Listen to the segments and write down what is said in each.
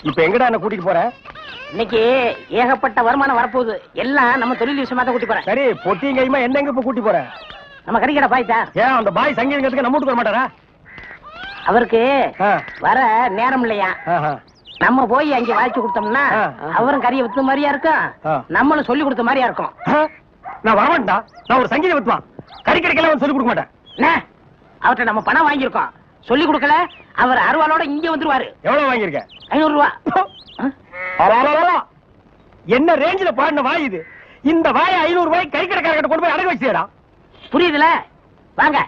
இப்ப எங்கடா என்ன கூட்டிட்டு போற? இன்னைக்கு ஏகப்பட்ட வருமானம் வரப்போகுது. எல்லாம் நம்ம தொழில் விஷயமா தான் கூட்டி போறேன். சரி, பொட்டியும் கையுமா என்ன எங்க இப்ப கூட்டி போற? நம்ம கறிக்கடை பாய் தான். ஏன் அந்த பாய் சங்கீதத்துக்கு நம்ம வீட்டுக்கு வர மாட்டாரா? அவருக்கு வர நேரம் இல்லையா? நம்ம போய் அங்க வாய்ச்சி கொடுத்தோம்னா அவரும் கறியை வித்த மாதிரியா இருக்கும், நம்மளும் சொல்லி கொடுத்த மாதிரியா இருக்கும். நான் வரமாட்டா, நான் ஒரு சங்கீத வித்துவான். கறிக்கடைக்கெல்லாம் சொல்லி கொடுக்க மாட்டேன். அவர்கிட்ட நம்ம பணம் வாங்கியிருக்கோம், சொல்லி கொடுக்கல. அவர் அருவாளோட இங்க வந்துருவாரு. எவ்வளவு வாங்கியிருக்க? 500 ரூபா. என்ன ரேஞ்சில பாடின வாய் இது? இந்த வாய 500 ரூபாய் கறிக்கடைக்காரர்கிட்ட கொண்டு போய் அடகு வச்சுடா. புரியுதுல? வாங்க.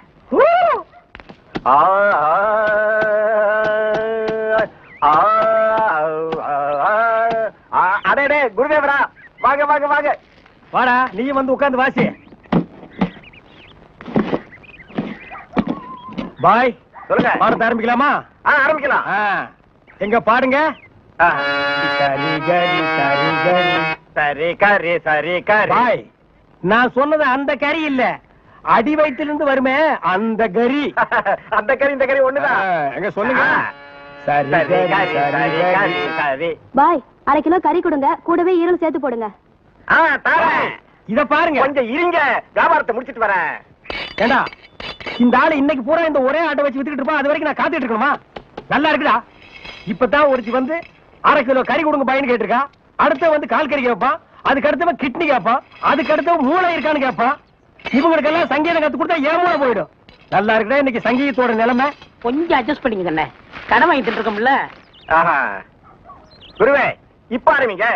அடே குருதேவரா, வாங்க வாங்க வாங்க. வாடா, நீ வந்து உட்கார்ந்து வாசி. பாய் சொல்லுங்க, பாடத்தை ஆரம்பிக்கலாமா? ஆரம்பிக்கலாம். எங்க பாடுங்க. சரி கரி சரி கரி சரி கரி சரி கரி. பாய், நான் சொன்னது அந்த கறி இல்ல, அடி வயிற்றிலிருந்து வருமே அந்த கறி. அந்த கறி இந்த கறி ஒண்ணுதான். எங்க சொல்லுங்க. சரி சரி சரி. பாய், 1/2 கிலோ கறி கொடுங்க, கூடவே ஈரல் சேர்த்து போடுங்க. இத பாருங்க, கொஞ்சம் இருங்க, வியாபாரத்தை முடிச்சிட்டு வரேன். ஏண்டா, இந்த ஆளு இன்னைக்கு பூரா இந்த ஒரே ஆட்டை வச்சு வித்துக்கிட்டு இருப்பான், அது வரைக்கும் நான் காத்துட்டு இருக்கணுமா? நல்லா இருக்குடா. இப்பதான் ஒருத்தி வந்து 1/2 கிலோ கறி கொடுங்க பையன் கேட்டிருக்கா. அடுத்த வந்து கால் கறி கேட்பான், அதுக்கு அடுத்தவன் கிட்னி கேட்பான், அதுக்கு அடுத்தவன் மூளை இருக்கான்னு கேட்பான். இவங்களுக்கெல்லாம் சங்கீதம் கத்து கொடுத்தா ஏன் மூளை போயிடும். நல்லா இருக்குடா இன்னைக்கு சங்கீதத்தோட நிலைமை. கொஞ்சம் அட்ஜஸ்ட் பண்ணிக்கங்க, கடை வாங்கிட்டு இருக்கோம்ல. குருவே, இப்ப ஆரம்பிங்க.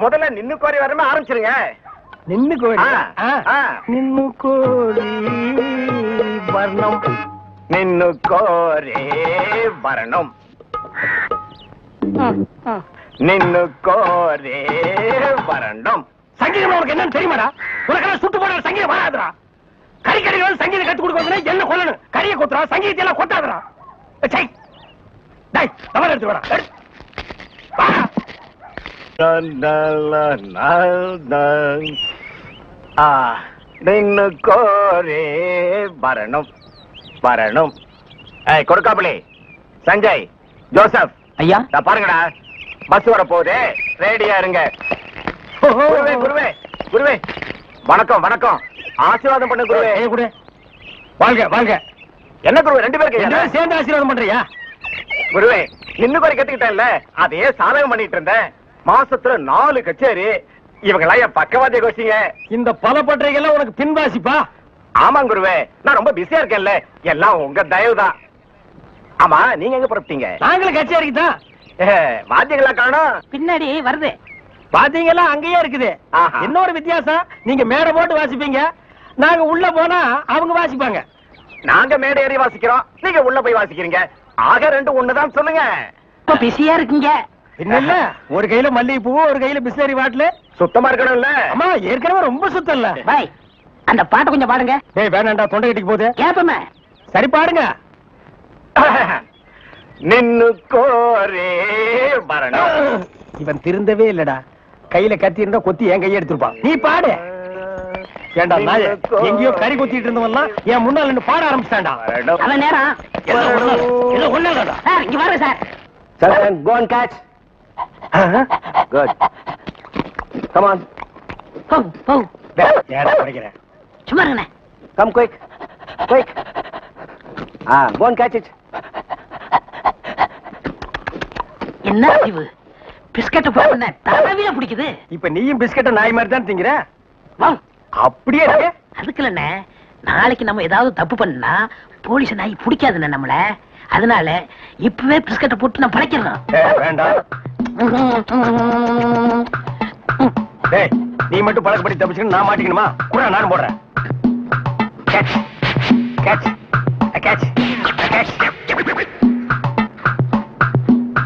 முதல்ல நின்னு கோரி வரமே ஆரம்பிச்சிருங்க. நின்னு கோரி, நின்னு கோரி வர்ணம், நின்னு கோரி வர்ணம், நின்னு கோரி வர்ணம். சங்கீதம் உனக்கு என்னன்னு தெரியுமாடா? உனக்கெல்லாம் சுட்டு போடுற சங்கீதம் வராதுடா. கறிக்கடைகள் சங்கீதம் கத்து கொடுக்கணும், என்ன கொல்லணும்? கறியை கொத்துறா, சங்கீதத்தை எல்லாம் கொட்டாதுடா. தவறு எடுத்து வரா. நின்னு கோரே வரணும் வரணும். கொடுக்காமலே சஞ்சய், ஜோசப் ஐயா, நான் பாருங்கடா, பஸ் வர போகுது, ரெடியா இருங்க. குருவே குருவே குருவே, வணக்கம் வணக்கம், ஆசீர்வாதம் பண்ண குருவே. குரு வாழ்க வாழ்க. என்ன குருவே, 2 பேருக்கு சேர்ந்து ஆசீர்வாதம் பண்றியா? குருவே, இன்னும் ஒரு கத்துக்கிட்டேன்ல, அதையே சாதகம் பண்ணிட்டு இருந்தேன். மாசத்துல 4 கச்சேரி. இவங்கெல்லாம் என் பக்கவாதிய கோஷிங்க. இந்த பல பற்றைகள்லாம் உனக்கு பின்வாசிப்பா? ஆமா குருவே, நான் ரொம்ப பிஸியா இருக்கேன்ல, எல்லாம் உங்க தயவுதான். ஆமா, நீங்க எங்க புறப்பட்டீங்க? நாங்களும் கச்சேரிக்கு தான். வாத்தியங்களா காணோம்? பின்னாடி வருது. வாத்தியங்கள்லாம் அங்கேயே இருக்குது. இன்னொரு வித்தியாசம், நீங்க மேடை போட்டு வாசிப்பீங்க, நாங்க உள்ள போனா அவங்க வாசிப்பாங்க. நாங்க மேடை ஏறி வாசிக்கிறோம், நீங்க உள்ள போய் வாசிக்கிறீங்க. ஆக 2 ஒண்ணுதான் சொல்லுங்க. பிஸியா இருக்கீங்க. இல்ல, ஒரு கையில மல்லிகை பூ, ஒரு கையில பிஸ்லரி பாட்டில். சுத்தமா இருக்கணும்ல? ஆமா, ஏற்கனவே ரொம்ப சுத்தம் இல்ல. பாய், அந்த பாட்டை கொஞ்சம் பாடுங்க. டேய் வேணாண்டா, தொண்டை கட்டிக்கு போகுது. ஏப்பமே சரி பாடுங்க. நின்னு கோரே வரணும். இவன் திருந்தவே இல்லடா, கையில கத்தி இருந்தா கொத்தி என் கையை எடுத்துருப்பான். நீ பாடு. ஏண்டா நாய, எங்கேயோ கறி கொத்திட்டு இருந்தவன்லாம் என் முன்னால நின்னு பாட ஆரம்பிச்சான்டா. அவன் நேரம் ஒண்ணு சார், இங்க வாங்க sir. Sir, go and catch. Good. Come on. போ. ஏடா படிக்கிறேன். சும்மா இருங்க. Come quick. Quick. Go and catch it. என்ன அறிவு, பிஸ்கட் போடுன தடவில பிடிக்குது. இப்ப நீயும் பிஸ்கட்ட நாய் மாதிரி தான் திங்கற. வா, அப்படியே இருக்கு. அதுக்கு இல்ல, நாளைக்கு நம்ம ஏதாவது தப்பு பண்ணா போலீஸ் நாய் பிடிக்காதுண்ணே நம்மள. அதனால இப்பவே பிஸ்கட்டை போட்டு நான் படைக்கிறேன். வேண்டாம். டேய், நீ மட்டும் பழக்கப்படி தப்பிச்சுக்கணும், நான் மாட்டிக்கணுமா? கூட நான் போடுறேன். Catch catch catch catch.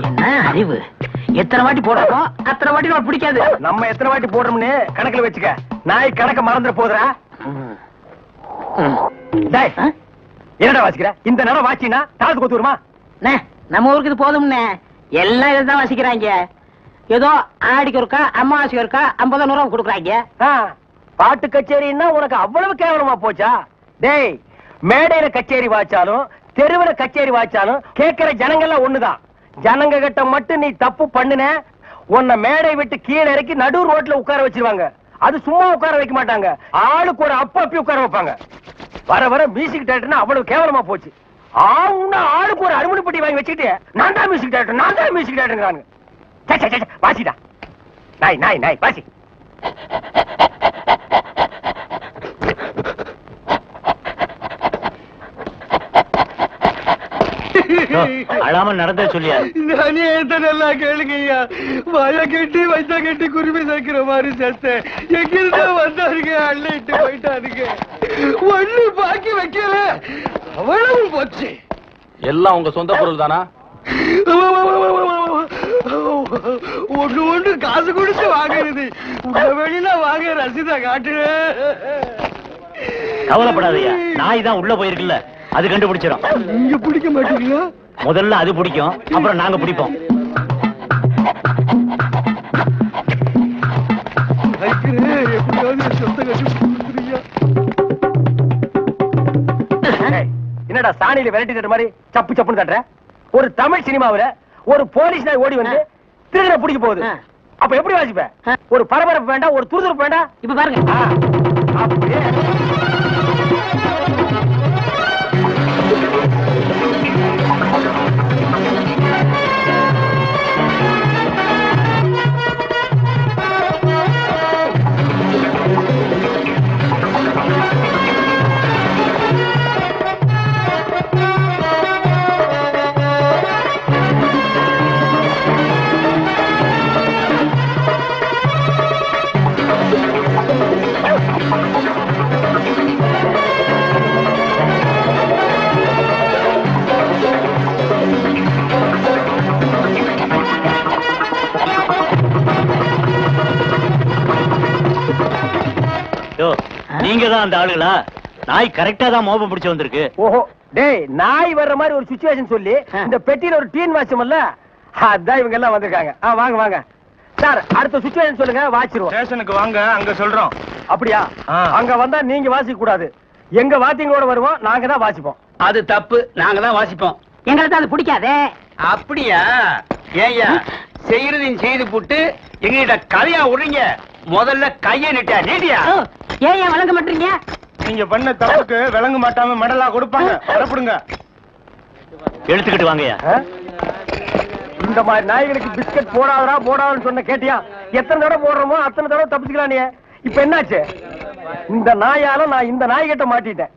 என்ன அறிவு, எத்தனை வாட்டி போடுறோம் அத்தனை வாட்டி நம்ம பிடிக்காது. நம்ம எத்தனை வாட்டி போடுறோம்னு கணக்குல வச்சுக்க, நாய் கணக்க மறந்துட போதுரா. டேய், என்னடா வாசிக்கிற? இந்த நேரம் வாசினா காது கொத்து வருமா? நம்ம ஊருக்கு இது போதும்னே, எல்லாம் இதுதான் வாசிக்கிறாங்க. ஏதோ ஆடிக்கு ஒருக்கா, அம்மாவாசைக்கு ஒருக்கா 50 ரூபா கொடுக்குறாங்க. பாட்டு கச்சேரின்னா உனக்கு அவ்வளவு கேவலமா போச்சா? டேய், மேடையில கச்சேரி வாச்சாலும் தெருவுல கச்சேரி வாச்சாலும் கேட்கிற ஜனங்கள்லாம் ஒண்ணுதான். ஜனங்க கிட்ட மட்டும் நீ தப்பு பண்ணுன, உன்னை மேடை விட்டு கீழே இறக்கி நடு ரோட்ல உட்கார வச்சிருவாங்க. அது சும்மா உட்கார வைக்க மாட்டாங்க, ஆளுக்கு ஒரு அப்பி உட்கார வைப்பாங்க. வர வர மியூசிக் டைரக்டர்னா அவ்வளவு கேவலமா போச்சு. ஆளுக்கு ஒரு அருமணி பெட்டி வாங்கி வச்சுக்கிட்டு நான் தான் மியூசிக் டைரக்டர், நான் தான் மியூசிக் டைரக்டர். வாசிடா, நாய் நாய் நாய் வாசி. அழாம நடந்த சொல்லியா? நானே நல்லா கேளுங்கய்யா. வாய கட்டி வச்சா கட்டி குருவி சேர்க்கிற மாதிரி சேர்த்தேன். எங்கிருந்தா வந்தாருங்க, அள்ளிட்டு போயிட்டாருங்க. ஒண்ணு பாக்கி வைக்கல, அவ்வளவு போச்சு. எல்லாம் உங்க சொந்த பொருள் தானா? ஒண்ணு ஒண்ணு காசு கொடுத்து வாங்குறது. உங்க வெளியில வாங்க ரசீதா காட்டு. கவலைப்படாதயா, நாய் தான் உள்ள போயிருக்குல்ல, அது கண்டுபிடிச்சிடும். நீங்க பிடிக்க மாட்டீங்களா? முதல்ல அது பிடிக்கும், அப்புறம் நாங்க பிடிப்போம். என்னடா சாணியில விரட்டி தட்டுற மாதிரி சப்பு சப்புன்னு தட்டுற? ஒரு தமிழ் சினிமாவுல ஒரு போலீஸ் நாய் ஓடி வந்து திருடனை பிடிக்க போகுது, அப்ப எப்படி வாசிப்ப? ஒரு பரபரப்பு வேண்டாம், ஒரு துருதுருப்பு வேண்டாம். இப்ப பாருங்க. அப்படியே நீங்க தான் அந்த ஆளுங்களா? நாய் கரெக்டா தான் மோப்பம் பிடிச்சு வந்திருக்கு. ஓஹோ, டேய், நாய் வர்ற மாதிரி ஒரு சிச்சுவேஷன் சொல்லி இந்த பெட்டியில ஒரு டீன் வாட்சமல்ல, அதான் இவங்க எல்லாம் வந்திருக்காங்க. வாங்க வாங்க சார், அடுத்த சிச்சுவேஷன் சொல்லுங்க, வாச்சிருவோம். ஸ்டேஷனுக்கு வாங்க, அங்க சொல்றோம். அப்படியா? அங்க வந்தா நீங்க வாசிக்க கூடாது, எங்க வாத்தியங்களோட வருவோம், நாங்க தான் வாசிப்போம். அது தப்பு, நாங்க தான் வாசிப்போம். எங்களுக்கு அது பிடிக்காதே. அப்படியா? ஏய்யா, செய்யறதையும் செய்து போட்டு எங்ககிட்ட கதையா விடுறீங்க. முதல்ல கைய நீட்டியா? ஏன் வழங்க மாட்டீங்க? நீங்க பண்ண தப்புக்கு விளங்க மாட்டாம மெடலா கொடுப்பாங்க. வரப்படுங்க. எடுத்துக்கிட்டு வாங்கயா. இந்த மாதிரி நாய்களுக்கு பிஸ்கட் போடாதடா போடாதுன்னு சொன்ன கேட்டியா? எத்தனை தடவை போடுறோமோ அத்தனை தடவை தப்பிச்சுக்கலாம். நீ இப்ப என்னாச்சு? இந்த நாயால நான் இந்த நாய்கிட்ட மாட்டிட்டேன்.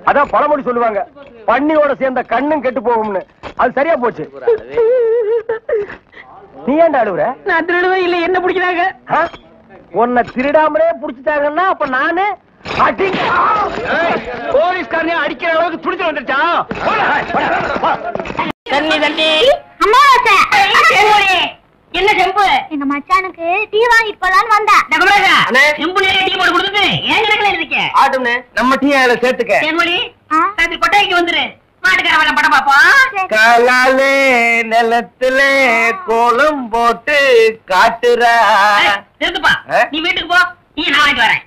அதான் பழமொழி சொல்லுவாங்க, பன்னியோட சேர்ந்த கண்ணும் கெட்டு போகும்னு. அது சரியா போச்சு. நீ ஏன்டா அழுவுற? நான் திருடுவே இல்ல, என்ன பிடிக்கிறாங்க? உன்னை திருடாமலே புடிச்சிட்டாங்கன்னா அப்ப நானு போலீஸ்காரனே அடிக்கிற அளவுக்கு துடிச்சு வந்துருச்சா? தண்ணி தண்ணி. என்ன செம்பு? எங்க மச்சானுக்கு டீ வாங்கிட்டு போலான்னு வந்தேன். செம்புல டீ போட்டு கொடுத்துட்டு ஏன் கணக்குல இருக்கீங்க? ஆட்டும்னே, நம்ம டீ அதுல சேர்த்துக்க. தேன்மொழி, சாத்தி கொட்டைக்கு வந்துரு. மாட்டுக்காரன் படம் பாப்போம். காலாலே நிலத்துல கோலம் போட்டு காட்டுற. திருத்துப்பா, நீ வீட்டுக்கு போ, நீ நான் வாங்கிட்டு வரேன்.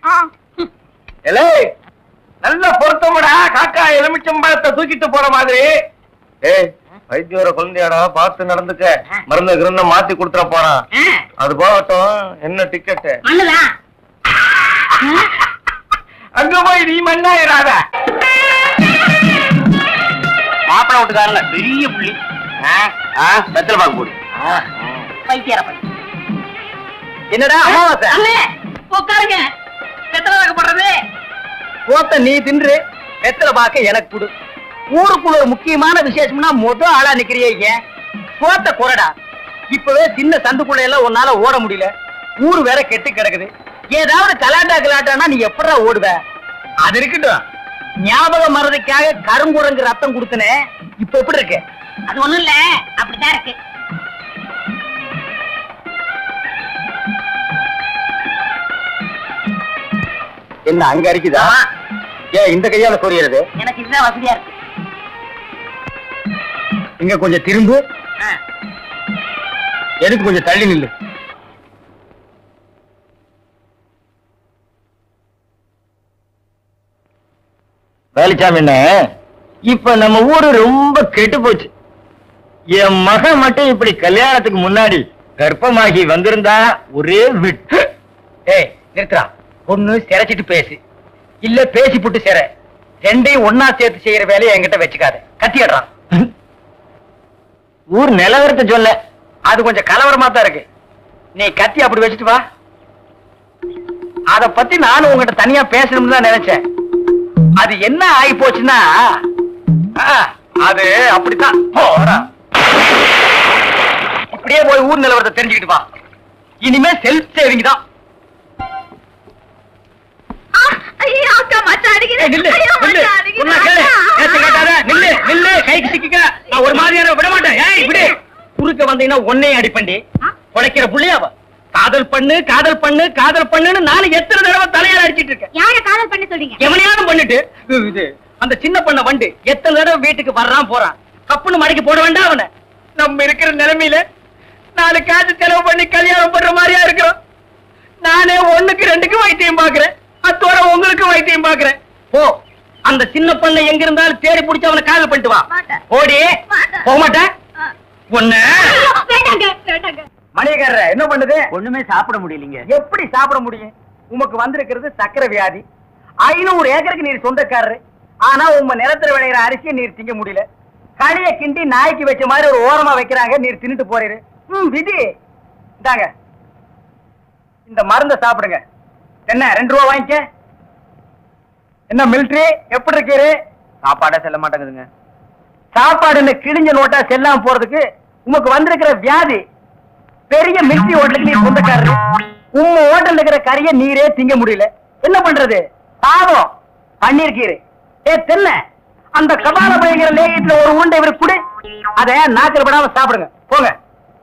நல்ல பொருத்தமடா, காக்கா எலுமிச்சம்பழத்தை தூக்கிட்டு போற மாதிரி. ஏய், வைத்தியோர குழந்தையாடா, பார்த்து நடந்துக்க. மருந்து கிருந்த மாத்தி கொடுத்துற போறான். அது போகட்டும், என்ன டிக்கெட்? மண்ணுதான். அங்க போய் நீ மண்ணாயிராத. மாப்பிள வீட்டுக்காரங்க பெரிய புள்ளி. வெத்தலை பாக்கு போடு. வைத்தியர பை. என்னடா அமாவாசை? அண்ணே, உட்காருங்க. வெத்தலை வாக்கப்படுறது. போத்த நீ தின்று, வெத்தலை பாக்க எனக்கு கொடு. ஊருக்குள்ள ஒரு முக்கியமான விசேஷம்னா மொத ஆளா நிக்கிறியே, போத்த குறடா. இப்பவே சின்ன சந்துக்குள்ள எல்லாம் உன்னால ஓட முடியல. ஊரு வேற கெட்டு கிடக்குது. ஏதாவது கலாட்டானா நீ எப்படா ஓடுவ? அது இருக்கட்டும், ஞாபகம் மறதிக்காக கருங்குரங்கு ரத்தம் கொடுத்தனே, இப்ப எப்படி இருக்கு? அது ஒண்ணும் இல்ல, அப்படித்தான் இருக்கு. என்ன அங்க இருக்குதா? ஏன் இந்த கையால சொரியறது? எனக்கு இதுதான் வசதியா இருக்கு. இங்க கொஞ்சம் திரும்பு. எதுக்கு கொஞ்சம் தள்ளி நில்லு. வேலுச்சாமி, இப்ப நம்ம ஊரு ரொம்ப கெட்டு போச்சு. என் மகன் மட்டும் இப்படி கல்யாணத்துக்கு முன்னாடி கர்ப்பமாகி வந்திருந்தா ஒரே விட்டு. ஏய் நிறுத்துறா. ஒண்ணு சிரைச்சிட்டு பேசு, இல்ல பேசி புட்டு சிற. ரெண்டையும் ஒன்னா சேர்த்து செய்யற வேலையை என்கிட்ட வச்சுக்காத. கத்திடுறான். ஊர் நிலவரத்தை சொல்ல. அது கொஞ்சம் கலவரமா தான் இருக்கு. நீ கத்தி அப்படி வச்சுட்டு வா. அத பத்தி நானும் உங்ககிட்ட தனியா பேசணும்னு தான் நினைச்சேன். அது என்ன ஆகி போச்சுன்னா, அது அப்படித்தான். இப்படியே போய் ஊர் நிலவரத்தை தெரிஞ்சுக்கிட்டு வா. இனிமே செல்ஃப் சேவிங் தான். அக்கா மச்சான் அடிக்கிறேன். கைக்கு சிக்கிக்க. நான் ஒரு மாதிரியான விட மாட்டேன். குறுக்க வந்தீங்கன்னா ஒன்னையும் அடிப்பண்டி. உழைக்கிற புள்ளையாவ காதல் பண்ணு காதல் பண்ணு காதல் பண்ணுன்னு நாலு எத்தனை தடவை தலையால அடிச்சிட்டு இருக்கேன். யார காதல் பண்ண சொல்றீங்க? எவனையாவது பண்ணிட்டு இது அந்த சின்ன பண்ண வண்டு எத்தனை தடவை வீட்டுக்கு வர்றான் போறான். கப்புன்னு மடக்கி போட வேண்டாம் அவனை. நம்ம இருக்கிற நிலைமையில 4 காசு செலவு பண்ணி கல்யாணம் பண்ற மாதிரியா இருக்கிறோம். நானே 1க்கு 2க்கு வைத்தியம் பாக்குறேன். அத்தோட உங்களுக்கு வைத்தியம் பாக்குறேன். போ, அந்த சின்ன பண்ண எங்க இருந்தாலும் தேடி பிடிச்சு அவனை காதல் பண்ணிட்டு வா. ஓடி போக மாட்டேன். ஒண்ணு மணியக்காரர என்ன பண்ணுது? ஒண்ணுமே சாப்பிட முடியலீங்க. எப்படி சாப்பிட முடியும்? உமக்கு வந்திருக்கிறது சக்கரை வியாதி. 500 ஏக்கருக்கு நீர் சொந்தக்காரரு. ஆனா உங்க நிலத்துல விளையிற அரிசியை நீர் திங்க முடியல. களிய கிண்டி நாய்க்கு வச்ச மாதிரி ஒரு ஓரமா வைக்கிறாங்க. நீர் தின்னுட்டு போறீரு. விதி. இந்தாங்க இந்த மருந்த சாப்பிடுங்க. என்ன 2 ரூபா வாங்கிக்க. என்ன மிலிட்டரி எப்படி இருக்கீரு? சாப்பாடே செல்ல மாட்டேங்குதுங்க. சாப்பாடுன்னு கிழிஞ்ச நோட்டா செல்லாம போறதுக்கு உமக்கு வந்திருக்கிற வியாதி. பெரிய மிலிட்டரி ஹோட்டலுக்கு நீர் சொந்தக்காரரு. உங்க ஹோட்டல் இருக்கிற கறிய நீரே திங்க முடியல. என்ன பண்றது? பாவம் பண்ணிருக்கீரு. தென்ன அந்த கபால பயங்கர லேகியத்துல ஒரு உருண்டை இவருக்கு கொடு. அத நாக்கில் படாம சாப்பிடுங்க. போங்க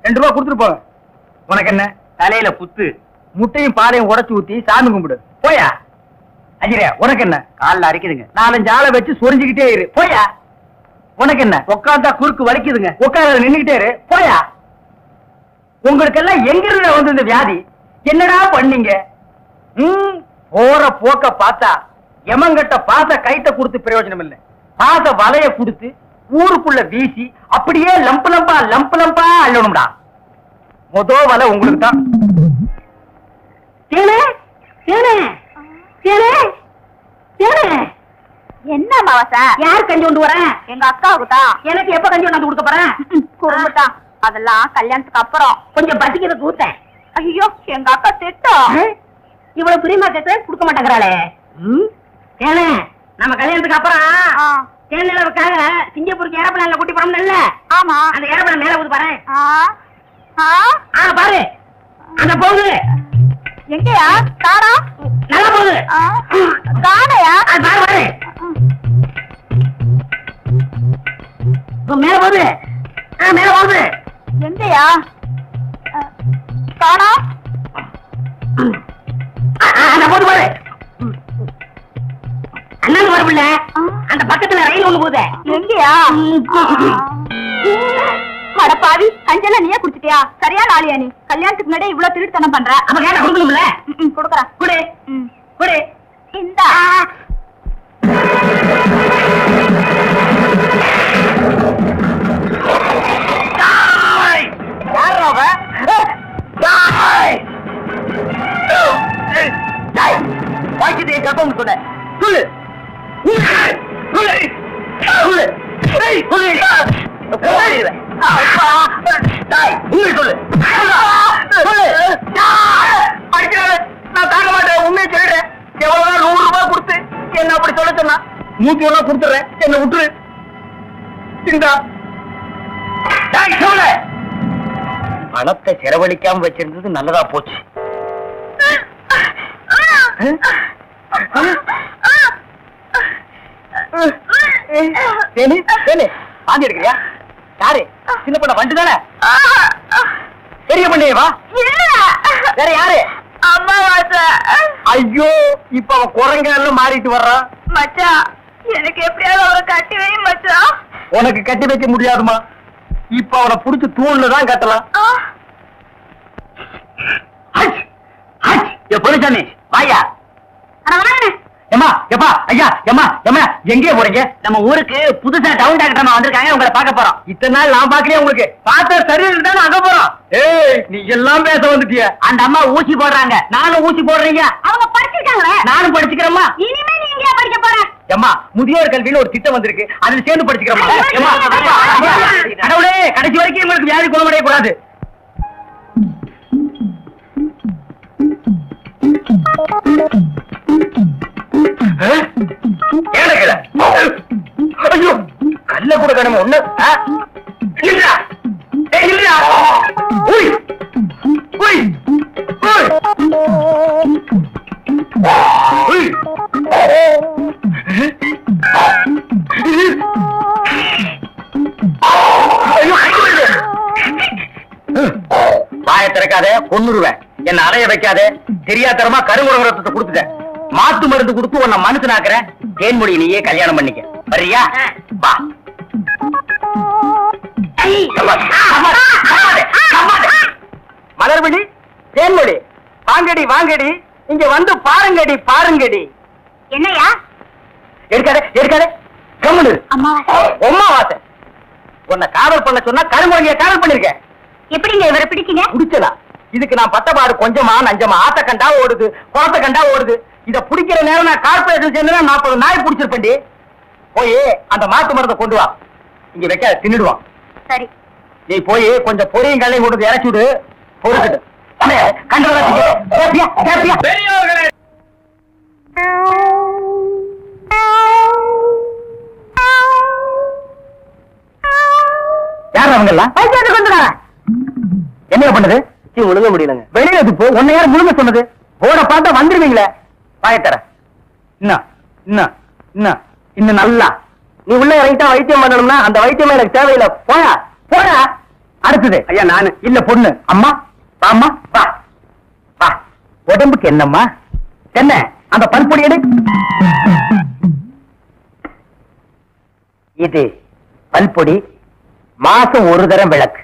2 ரூபா கொடுத்துட்டு போங்க. உனக்கு என்ன தலையில புத்து? முட்டையும் பாலையும் உடைச்சு ஊத்தி சாமி கும்பிடு. போயா. அஜிரே உனக்கு என்ன? காலில் அரைக்குதுங்க. 4-5 ஆளை வச்சு சொரிஞ்சுக்கிட்டே இரு. போயா. உனக்கு என்ன? உட்காந்தா குறுக்கு வலிக்குதுங்க. உட்கார நின்னுகிட்டே இரு. போயா. உங்களுக்கெல்லாம் எங்க இருந்து வந்து இந்த வியாதி? என்னடா பண்ணீங்க? போற போக்க பார்த்தா எமங்கட்ட பாச கைத்த கொடுத்து பிரயோஜனம் இல்லை. பாச வலைய கொடுத்து ஊருக்குள்ள வீசி அப்படியே லம்பு லம்பா அள்ளணும்டா. மொத வலை உங்களுக்கு தான். என்ன மாவசா? யார் கஞ்சி கொண்டு வரேன்? எங்க அக்காவுக்கு தான். எனக்கு எப்ப கஞ்சி கொண்டாந்து கொடுக்க போறேன்? குறும்புட்டான். அதெல்லாம் கல்யாணத்துக்கு அப்புறம். கொஞ்சம் பசிக்கிறது ஊத்தேன். ஐயோ எங்க அக்கா திட்டம். இவ்வளவு பிரியமா கேட்டு கொடுக்க மாட்டேங்கிறாளே. ஏனே நம்ம கல்யாணத்துக்கு அப்புறம் தேனிலவுக்காக சிங்கப்பூருக்கு ஏரோப்ளான்ல கூட்டி போறோம்ல. ஆமா. அந்த ஏரோப்ளான் மேல ஊது பாரு. பாரு அங்க போகுது. எங்கயா? காணா. நல்லா போகுது. காணையா? பாரு பாரு. மேல போகுது. மேல போகுது. எங்கயா? காணா. அந்த போது பாரு. அண்ணாங்க வரவில்ல. அந்த பக்கத்துல ரயில் ஒண்ணு போகுது. எங்கயா? மடப்பாவி கஞ்சல நீயே குடிச்சிட்டியா? சரியான ஆளியா நீ? கல்யாணத்துக்கு முன்னாடி இவ்வளவு திருட்டுத்தனம் பண்ற. அப்ப கேட்ட கொடுக்கணும்ல. கொடுக்கறேன். குடு குடு. இந்தா. வாய்க்கிட்டே கப்பம் சொன்ன சொல்லு. நான் தாங்க மாட்டேன். உண்மையை சொல்லிடுறேன். எவ்வளவு 100 ரூபாய் கொடுத்து என்ன அப்படி சொல்ல சொன்னா 100 ரூபாய் கொடுத்துறேன். என்ன விட்டுரு. இந்தா பணத்தை செலவழிக்காம வச்சிருந்தது நல்லதா போச்சு. வாந்தி எடுக்கிறியா? யாரு? சின்ன பண்ண வண்டு தானே? பெரிய பண்ணையவா? வேற யாரு? அம்மாவாசை. ஐயோ இப்ப அவன் குரங்கால மாறிட்டு வர்றான். மச்சான் எனக்கு எப்படியாவது அவரை கட்டி வை மச்சான். உனக்கு கட்டி வைக்க முடியாதுமா. இப்ப அவனை புடிச்சு தூண்ல தான் கட்டலாம். பொருச்சாமி வாயா. ஏமா எப்பா ஐயா ஏமா ஏமா எங்கே போறீங்க? நம்ம ஊருக்கு புதுசா டவுன் டாக்டர் வந்திருக்காங்க, உங்களை பார்க்க போறோம். இத்தனை நாள் நான் பாக்கலையே உங்களுக்கு. பார்த்தா சரியில்லை தான் அங்க போறோம். ஏய் நீ எல்லாம் பேச வந்துட்டிய. அந்த அம்மா ஊசி போடுறாங்க, நானும் ஊசி போடுறீங்க. அவங்க படிச்சிருக்காங்களே. நானும் படிச்சுக்கிறேம்மா. இனிமே நீ எங்கயா படிக்க போற? ஏமா முதியோர் கல்வின்னு ஒரு திட்டம் வந்திருக்கு, அதுல சேர்ந்து படிச்சுக்கிறோமா? கடவுளே கடைசி வரைக்கும் உங்களுக்கு வியாதி குணமடைய கூடாது. ஐயோ கல்ல கூட கடமை ஒண்ணு இல்லடா. இல்லடா. ஓய் ஓய் ஓய் ஓய் வாயை திறக்காத, கொன்னுருவேன். என்ன அலைய வைக்காத. தெரியாதரமா கருங்குரங்க ரத்தத்தை கொடுத்துட்டேன். மாத்து மருந்து கொடுத்து உன்னை மனுஷனாக்குறேன். தேன்மொழி நீயே கல்யாணம் பண்ணிக்க. வரியா? வா. மலர்விழி, தேன்மொழி, வாங்கடி வாங்கடி, இங்க வந்து பாருங்கடி பாருங்கடி. என்னையா? எடுக்காத எடுக்காத, கம்முனு. அம்மாவாசை. உன்னை காதல் பண்ண சொன்னா கருங்குரங்கிய காதல் பண்ணிருக்க. எப்படிங்க இவரை பிடிச்சீங்க? பிடிச்சதா? இதுக்கு நான் பட்டபாடு கொஞ்சமா நஞ்சமா. ஆத்த கண்டா ஓடுது, குளத்த கண்டா ஓடுது. இத பிடிக்கிற நேரம் நான் கார்பரேஷன் சேர்ந்து 40 நாய் பிடிச்சிருப்பேன்டி. போய் அந்த மாட்டு மரத்தை கொண்டு வா, இங்க வைக்க தின்னுடுவான். சரி. நீ போய் கொஞ்சம் பொரியும் கல்லையும் கொண்டு இறச்சி விடு. பொறுக்கிட்டு பெரியவர்களே, யார் அவங்க எல்லாம்? என்ன பண்ணுது? முழுங்க முடியலங்க. வெளியில போ. உன்னை யார் முழுங்க சொன்னது? போட பார்த்தா வந்துருவீங்களே. பாயத்தர இன்னும் நல்லா நீ உள்ள இறங்கிட்டா வைத்தியம் பண்ணணும்னா அந்த வைத்தியம் எனக்கு தேவையில்லை. போயா போயா. அடுத்தது ஐயா நானு இல்ல பொண்ணு. அம்மா வாம்மா வா வா. உடம்புக்கு என்னம்மா? என்ன அந்த பல்பொடி எடு. இது பல்பொடி. மாசம் ஒரு தரம் விளக்கு.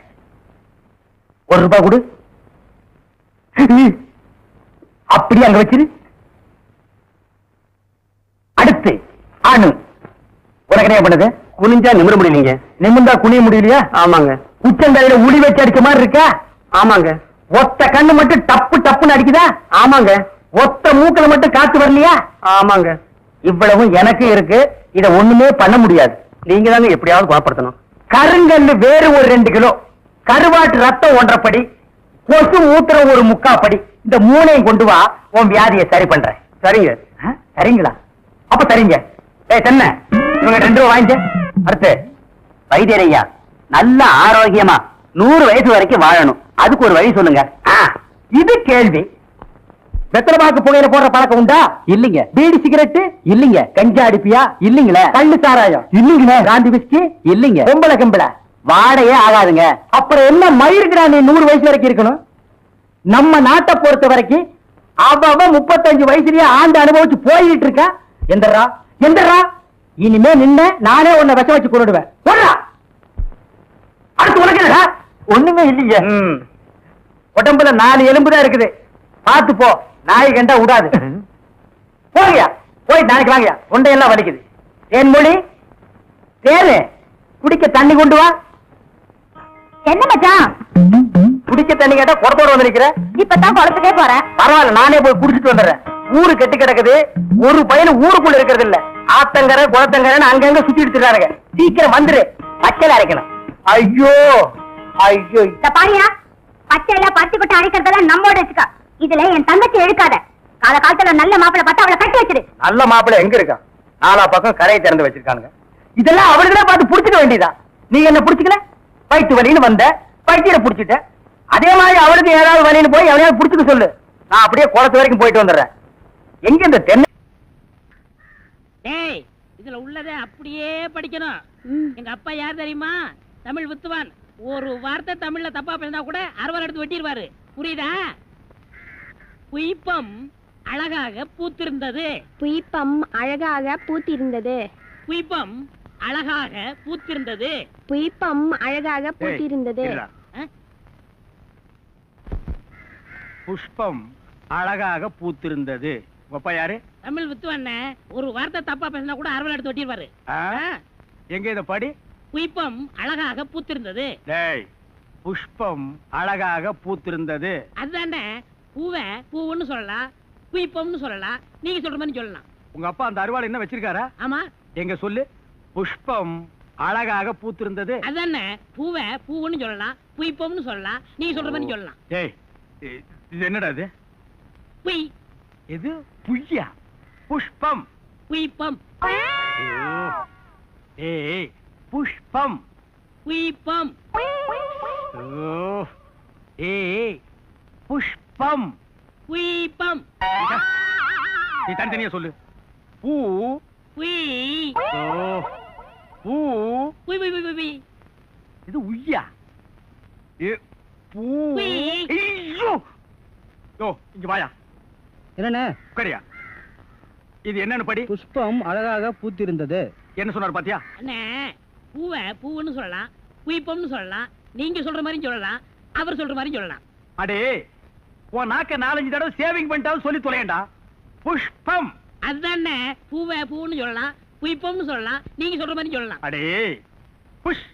₹1 கொடு. அப்படி அங்க வச்சிரு. அடுத்து அணு. உனக்கு என்ன பண்ணுது? குனிஞ்சா நிமிர முடியலீங்க. நிமிர்ந்தா குனிய முடியலையா? ஆமாங்க. உச்சந்தலையில உளி வச்சு அடிச்ச மாதிரி இருக்கா? ஆமாங்க. ஒத்த கண்ணு மட்டும் டப்பு டப்புன்னு அடிக்குதா? ஆமாங்க. ஒத்த மூக்கல மட்டும் காத்து வரலையா? ஆமாங்க. இவ்வளவு எனக்கு இருக்கு. இத ஒண்ணுமே பண்ண முடியாது. நீங்க தாங்க எப்படியாவது குணப்படுத்தணும். கருங்கல்லு வேறு ஒரு 2 கிலோ, கருவாட்டு ரத்தம் 1.5 படி, கொசு மூத்திரம் ஒரு 3/4 படி. இந்த 3ஐயும் கொண்டு வா, உன் வியாதியை சரி பண்றேன். சரிங்க. சரிங்களா? அப்ப சரிங்க. தென்ன இவங்க 2 ரூபா வாங்கிக்க. அடுத்து வைத்தியரையா, நல்ல ஆரோக்கியமா 100 வயசு வரைக்கும் வாழணும். அதுக்கு ஒரு வழி சொல்லுங்க. இது கேள்வி. வெத்தலைபாக்கு புகையில போடுற பழக்கம் உண்டா? இல்லீங்க. பீடி சிகரெட்? இல்லீங்க. கஞ்சா அடிப்பியா? இல்லீங்களே. கள்ளு சாராயம்? இல்லீங்களே. காந்தி விஸ்கி? இல்லீங்க. பொம்பளை கம்பள வாடையே ஆகாதுங்க. அப்புறம் என்ன மயிருக்குறா நீ 100 வயசு வரைக்கும் இருக்கணும்? நம்ம நாட்டை பொறுத்த வரைக்கும் அவ 35 வயசுலயே ஆண்டு அனுபவிச்சு போயிட்டு இருக்கா. எந்தரா எந்தரா, இனிமே நின்ன நானே உன்னை விஷம் வச்சு கொண்டுடுவேன். அடுத்து உனக்கு என்னடா? ஒண்ணுமே இல்லைங்க. உடம்புல 4 எலும்பு தான் இருக்குது. பார்த்து போ, நாய் கண்டா விடாது. போங்கயா, போய் நாளைக்கு வாங்கயா. தொண்டையெல்லாம் வலிக்குது. தேன்மொழி, தேனு குடிக்க தண்ணி கொண்டு வா. என்ன மச்சான்? குடிக்க தண்ணி கேட்டா குடத்தோட வந்து நிக்கிற. இப்பதான் குளத்துக்கே போறேன். பரவாயில்ல, நானே போய் குடிச்சிட்டு வந்துடுறேன். ஊரு கெட்டு கிடக்குது. ஒரு பையன் ஊருக்குள்ள இருக்கிறது இல்ல. ஆத்தங்கரை குளத்தங்கரைன்னு அங்கங்க சுத்தி எடுத்துறாருங்க. சீக்கிரம் வந்துரு, பச்சையில அரைக்கணும். ஐயோ ஐயோ. பாரியா, பச்சையில பருத்தி கொட்டை அரைக்கிறதெல்லாம் நம்மோட வச்சுக்கா. இதுல என் தங்கச்சி எழுக்காத. காலகாலத்துல நல்ல மாப்பிள்ளை பார்த்தா அவளை கட்டி வச்சிரு. நல்ல மாப்பிள்ளை எங்க இருக்கா? 4 பக்கம் கரையை திறந்து வச்சிருக்கானுங்க. இதெல்லாம் அவளுக்குதான் பார்த்து புடிச்சுக்க வேண்டியதா? நீங்க என்ன புடிச்சுக்கல? வயிற்று வலின்னு வந்த, வயிற்சியில புடிச்சிட்ட. அதே மாதிரி அவளுக்கு ஏதாவது வலின்னு போய் அவளையாவது புடிச்சுக்க சொல்லு. நான் அப்படியே குளத்து வரைக்கும் போயிட்டு வந்துடுறேன். எங்க இந்த தென்னை? டேய், இதுல உள்ளதை அப்படியே படிக்கணும். எங்க அப்பா யார் தெரியுமா? தமிழ் வித்துவான். ஒரு வார்த்தை தமிழ்ல தப்பா பேசினா கூட 60 எடுத்து வெட்டிடுவாரு. புரியுதா? புய்பம் அழகாக பூத்திருந்தது. புய்பம் அழகாக பூத்திருந்தது. புய்பம் அழகாக பூத்திருந்தது. புய்பம் அழகாக பூத்திருந்தது. புஷ்பம் அழகாக பூத்திருந்தது. அப்பா யாரு? தமிழ் வித்துவண்ண ஒரு வார்த்தை தப்பா பேசினா கூட அரவல் எடுத்து ஒட்டிடுவாரு. எங்க இத படி? புஷ்பம் அழகாக பூத்திருந்தது. டேய், புஷ்பம் அழகாக பூத்திருந்தது. அதுதானே பூவை பூவுன்னு சொல்லலாம், புஷ்பம்னு சொல்லலாம், நீங்க சொல்ற மாதிரி சொல்லலாம். உங்க அப்பா அந்த அருவாள் என்ன வச்சிருக்காரா? ஆமா. எங்க சொல்லு. புஷ்பம் அழகாக பூத்திருந்தது. அதுதானே பூவை பூவுன்னு சொல்லலாம், புஷ்பம்னு சொல்லலாம், நீங்க சொல்ற மாதிரி சொல்லலாம். டேய், இது என்னடா இது? புய். இது புய்யா? புஷ்பம். புஷ்பம். ஏய், புஷ்பம். புஷ்பம். ஏய், புஷ்பம். புஷ்பம். நீ தனித்தனியா சொல்லு. பூ. புய். பூ. புய் புய் புய் புய். இது உய்யா? பூ. ஐயோ, யோ இங்க வாயா. என்னண்ணே? உட்காரியா. இது என்னன்னு படி? புஷ்பம் அழகாக பூத்திருந்தது. என்ன சொன்னார் பாத்தியா? அண்ணே, பூவை பூவுன்னு சொல்லலாம், புஷ்பம்னு சொல்லலாம், நீங்க சொல்ற மாதிரி சொல்லலாம், அவர் சொல்ற மாதிரி சொல்லலாம். அடே, உன் நாக்க 4-5 தடவை சேவிங் பண்ணிட்டாலும் சொல்லி தொலையண்டா. புஷ்பம். அதுதானே பூவை பூன்னு சொல்லலாம், புஷ்பம்னு சொல்லலாம், நீங்க சொல்ற மாதிரி சொல்லலாம். அடே, புஷ்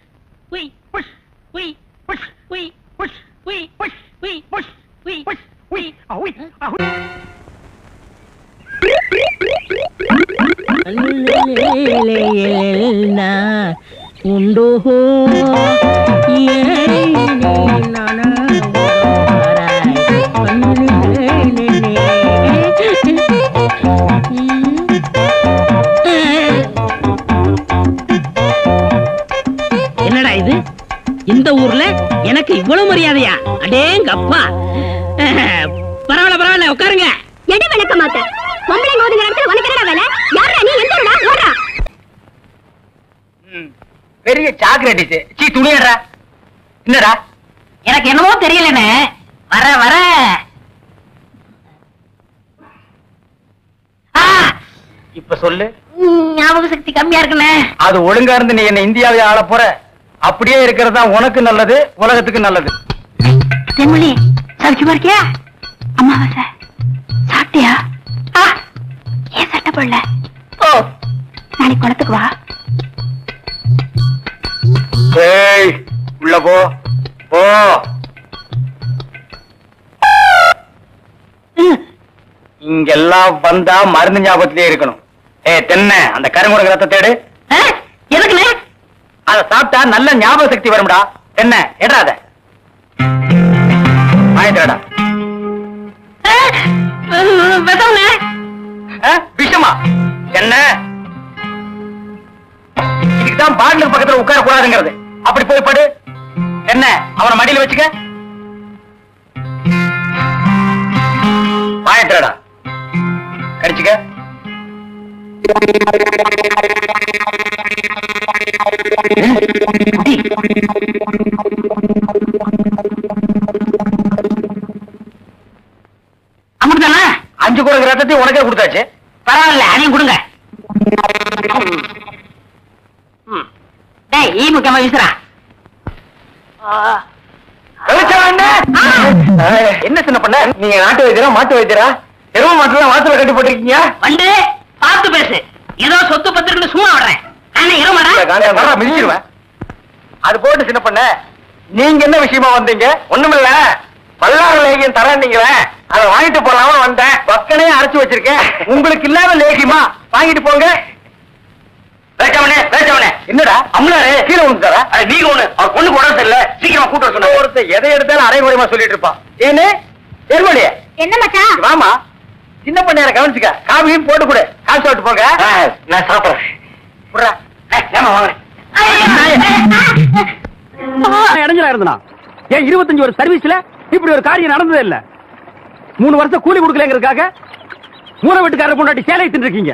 புய் புஷ் புய் புஷ் புய் புஷ் புய் புஷ் புய் புஷ் புய் புஷ் உய் அவுய் அவுய். உண்டோ என்னடா இது? இந்த ஊர்ல எனக்கு இவ்வளவு மரியாதையா? அடேங்கப்பா. பரவாயில்ல பரவாயில்ல, உட்காருங்க. எடு விளக்க மாட்ட பொம்பளை ஓடுங்கிற இடத்துல உனக்கு என்னடா வேலை? யாரா நீ? எந்தடா ஓடுறா? பெரிய சாக்லேட். சீ, துணியடா. என்னடா? எனக்கு என்னமோ தெரியலனே. வர வர இப்ப சொல்லு. ஞாபக சக்தி கம்மியா இருக்குண்ணே. அது ஒழுங்கா இருந்து நீ என்ன இந்தியாவை ஆள போற. அப்படியே இருக்கிறதா உனக்கு நல்லது, உலகத்துக்கு நல்லது. தென்மொழி சௌக்கியமா இருக்கியா? அம்மாவாசை சாப்பிட்டியா? ஏன் சட்டை போடல? ஓ, நாளைக்கு குளத்துக்கு வா. ஏய், உள்ள போ போ. இங்கெல்லாம் வந்தா மருந்து ஞாபகத்திலே இருக்கணும். தென்னை, அந்த கருங்குரங்கு ரத்த தேடு. எதுக்குண்ணே? அத சாப்பிட்டா நல்ல ஞாபக சக்தி வரும்டா. என்ன எடாத வாங்கிடா. விஷமா என்ன? இதுக்குதான் பாட்டிலுக்கு பக்கத்துல உட்கார கூடாதுங்கிறது. அப்படி போய் படு. என்ன, அவனை மடியில வச்சுக்க. வாங்கிடா, கடிச்சுக்க. அமுதானா? 5 குரங்கு ரத்தத்தை உனக்கே கொடுத்தாச்சு. பரவாயில்ல, அதையும் கொடுங்க. டேய், ஈ முக்கியமா வீசுறா. என்ன சின்ன பண்ண? நீங்க நாட்டு வைத்தியரா மாட்டு வைத்தியரா? எரும மாட்டுல வாசல கட்டி போட்டிருக்கீங்க. வந்து பார்த்து பேசு. ஏதோ சொத்து பத்திரன்னு சும்மா விடுறேன். மிதிச்சிருவேன். அது போட்டு சின்ன பண்ண, நீங்க என்ன விஷயமா வந்தீங்க? ஒண்ணுமில்ல, பல்லாறு லேகியம் தரீங்களே, அதை வாங்கிட்டு போலாம வந்தேன். பக்கனே அரைச்சு வச்சிருக்கேன். உங்களுக்கு இல்லாத லேகியமா? வாங்கிட்டு போங்க. என்னடா அம்லாரு கீழே விழுந்துட்டாரா? நீங்க ஒண்ணு, அவர் பொண்ணுக்கு உடம்பு சரியில்லை, சீக்கிரமா கூட்ட சொன்ன. ஒருத்தர் எதை எடுத்தாலும் அரைகுறையமா சொல்லிட்டு இருப்பான். ஏன்னு எருமலியே என்ன மச்சான்? வாமா, சின்ன பண்ணையார கவனிச்சுக்க. காபியும் போட்டு கொடு. காசு சாப்பிட்டு போங்க. நான் சாப்பிடுறேன். இடைஞ்சலா இருந்தா ஏன் 25 வருஷம் சர்வீஸ்ல இப்படி ஒரு காரியம் நடந்ததே இல்ல. 3 வருஷம் கூலி கொடுக்கலங்கிறதுக்காக மூண வீட்டுக்காரர் கொண்டாட்டி சேலை தின்னுருக்கீங்க.